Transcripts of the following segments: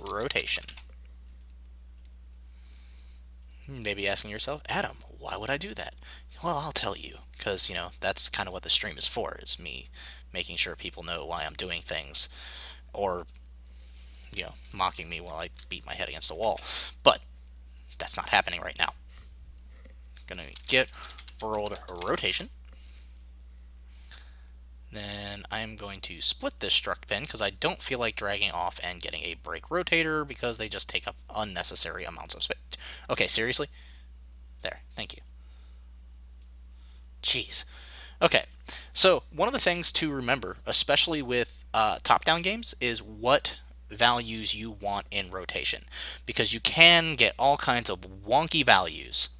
world rotation. You may be asking yourself, Adam, why would I do that? Well, I'll tell you, because, that's kind of what the stream is for, is me making sure people know why I'm doing things, or, mocking me while I beat my head against a wall. But that's not happening right now. Gonna get world rotation. Then I'm going to split this struct pin because I don't feel like dragging off and getting a break rotator because they just take up unnecessary amounts of space. Okay, seriously? There, thank you. Jeez. Okay, so one of the things to remember, especially with top-down games, is what values you want in rotation, because you can get all kinds of wonky values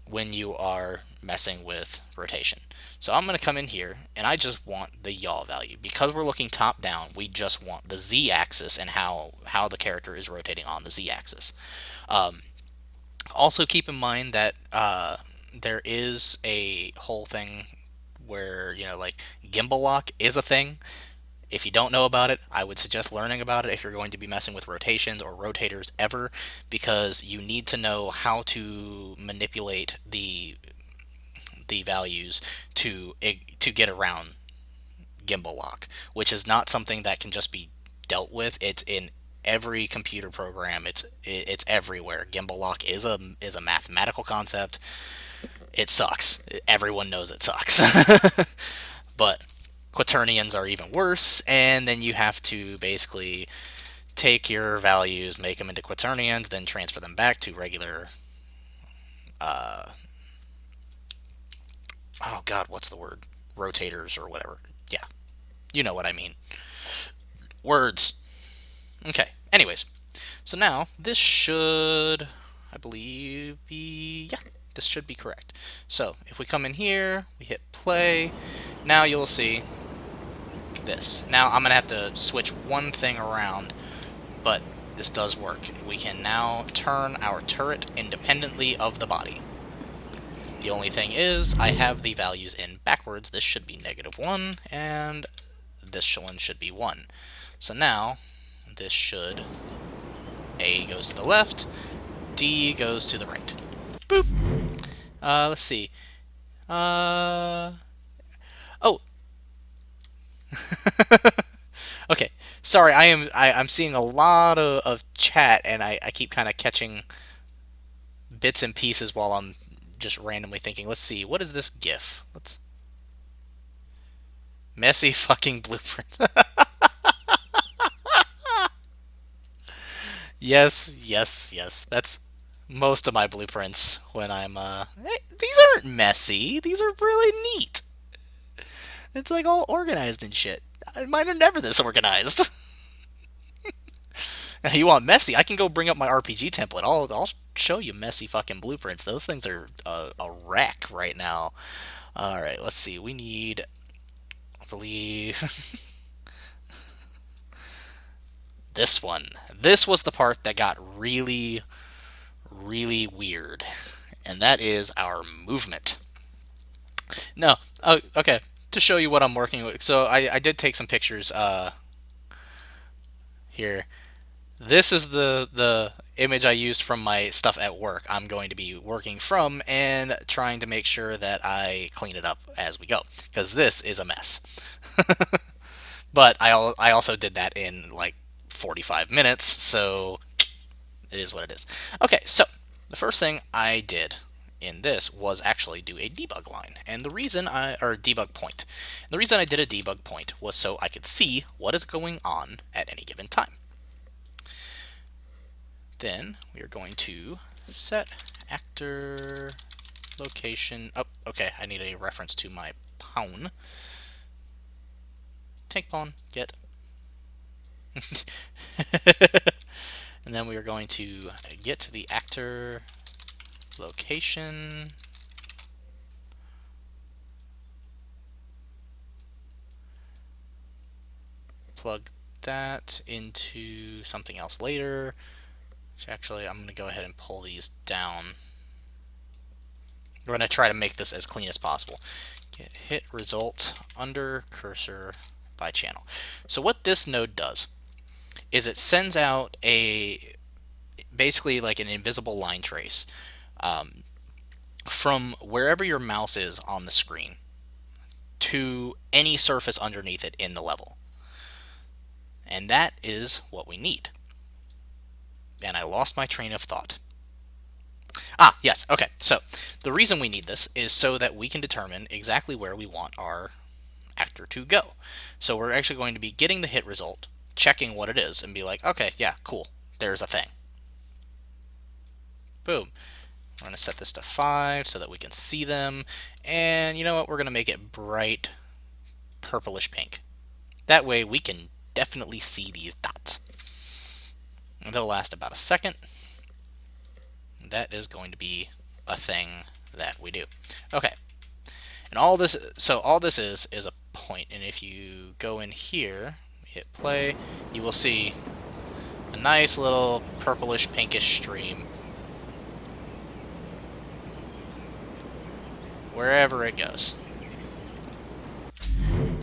when you are messing with rotation. So I'm going to come in here and I just want the yaw value. Because we're looking top down, we just want the z-axis and how the character is rotating on the z-axis. Also keep in mind that there is a whole thing where, like gimbal lock is a thing. If you don't know about it, I would suggest learning about it if you're going to be messing with rotations or rotators ever, because you need to know how to manipulate the values to get around gimbal lock, which is not something that can just be dealt with. It's in every computer program. It's everywhere. Gimbal lock is a mathematical concept. It sucks. Everyone knows it sucks. But quaternions are even worse, and then you have to basically take your values, make them into quaternions, then transfer them back to regular. Oh God, what's the word? Rotators or whatever. Yeah, you know what I mean. Words. Okay. Anyways, so now this should, I believe, be this should be correct. So if we come in here, we hit play. Now you'll see this. Now I'm gonna have to switch one thing around, but this does work. We can now turn our turret independently of the body. The only thing is, I have the values in backwards. This should be -1, and this one should be 1. So now, this should... A goes to the left, D goes to the right. Boop! Let's see. Oh! Okay, sorry, I'm seeing a lot of chat, and I keep kind of catching bits and pieces while I'm just randomly thinking. Let's see, what is this GIF? Let's... Messy fucking blueprint. Yes, yes, yes. That's most of my blueprints when I'm, hey, these aren't messy. These are really neat. It's like all organized and shit. Mine are never this organized. You want messy? I can go bring up my RPG template. I'll show you messy fucking blueprints. Those things are a wreck right now. All right, let's see. We need, I believe, this one. This was the part that got really, really weird, and that is our movement. No, oh, okay. To show you what I'm working with, so I did take some pictures here. This is the image I used from my stuff at work. I'm going to be working from and trying to make sure that I clean it up as we go, because this is a mess. But I also did that in like 45 minutes, so it is what it is. Okay, so the first thing I did in this was actually do a debug line, and the reason or debug point. And the reason I did a debug point was so I could see what is going on at any given time. Then we are going to set actor location. Oh, okay, I need a reference to my pawn. Tank pawn, get. And then we are going to get the actor location. Plug that into something else later. Which actually, I'm going to go ahead and pull these down. We're going to try to make this as clean as possible. Get hit result under cursor by channel. So what this node does is it sends out a basically like an invisible line trace from wherever your mouse is on the screen to any surface underneath it in the level. And that is what we need. And I lost my train of thought. Ah, yes, okay. So the reason we need this is so that we can determine exactly where we want our actor to go. So we're actually going to be getting the hit result, checking what it is, and be like, okay, yeah, cool, there's a thing. Boom. We're going to set this to 5 so that we can see them. And you know what? We're going to make it bright purplish pink. That way we can definitely see these dots. And they'll last about a second. That is going to be a thing that we do. Okay. And all this is a point. And if you go in here, hit play, you will see a nice little purplish pinkish stream wherever it goes.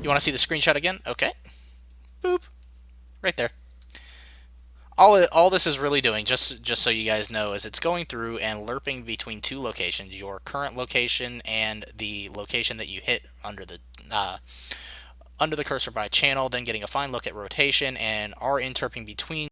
You want to see the screenshot again? Okay. Boop. Right there. All this is really doing, just so you guys know, is it's going through and lerping between two locations, your current location and the location that you hit under the cursor by channel, then getting a fine look at rotation, and are interping between